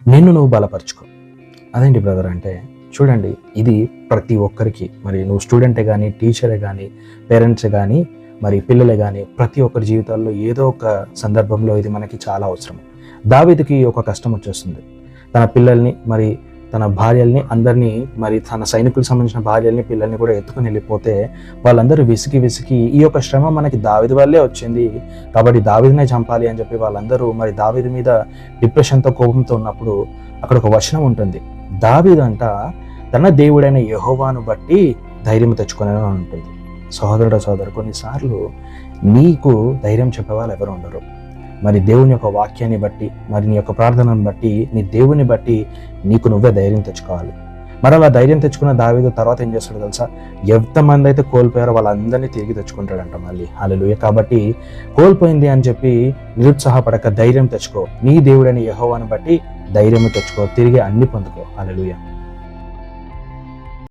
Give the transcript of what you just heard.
నిన్ను నువ్వు బలపరుచుకో. అదేంటి బ్రదర్ అంటే, చూడండి, ఇది ప్రతి ఒక్కరికి, మరి నువ్వు స్టూడెంటే కానీ, టీచరే కానీ, పేరెంట్సే కానీ, మరి పిల్లలే కానీ, ప్రతి ఒక్కరి జీవితాల్లో ఏదో ఒక సందర్భంలో ఇది మనకి చాలా అవసరం. దావీదుకి ఒక కష్టం వచ్చేస్తుంది. తన పిల్లల్ని, మరి తన భార్యల్ని, అందరినీ, మరి తన సైనికులకు సంబంధించిన భార్యల్ని, పిల్లల్ని కూడా ఎత్తుకుని వెళ్ళిపోతే వాళ్ళందరూ విసికి ఈ యొక్క శ్రమ మనకి దావీదు వల్లే వచ్చింది కాబట్టి దావీదునే చంపాలి అని చెప్పి వాళ్ళందరూ మరి దావీదు మీద డిప్రెషన్తో, కోపంతో ఉన్నప్పుడు అక్కడ ఒక వచనం ఉంటుంది. దావీదు అంట తన దేవుడైన యెహోవాను బట్టి ధైర్యం తెచ్చుకునే ఉంటుంది. సోదరు, కొన్నిసార్లు నీకు ధైర్యం చెప్పేవాళ్ళు ఎవరు ఉండరు. మరి దేవుని యొక్క వాక్యాన్ని బట్టి, మరి నీ యొక్క ప్రార్థనను బట్టి, నీ దేవుని బట్టి నీకు నువ్వే ధైర్యం తెచ్చుకోవాలి. మరి అలా ధైర్యం తెచ్చుకున్న దావీదు తర్వాత ఏం చేస్తాడు తెలుసా? ఎంతమంది అయితే కోల్పోయారో వాళ్ళందరినీ తిరిగి తెచ్చుకుంటాడంట మళ్ళీ. హల్లెలూయా. కాబట్టి కోల్పోయింది అని చెప్పి నిరుత్సాహపడక ధైర్యం తెచ్చుకో. నీ దేవుడైన యెహోవాను బట్టి ధైర్యం తెచ్చుకో, తిరిగి అన్ని పొందుకో. హల్లెలూయా.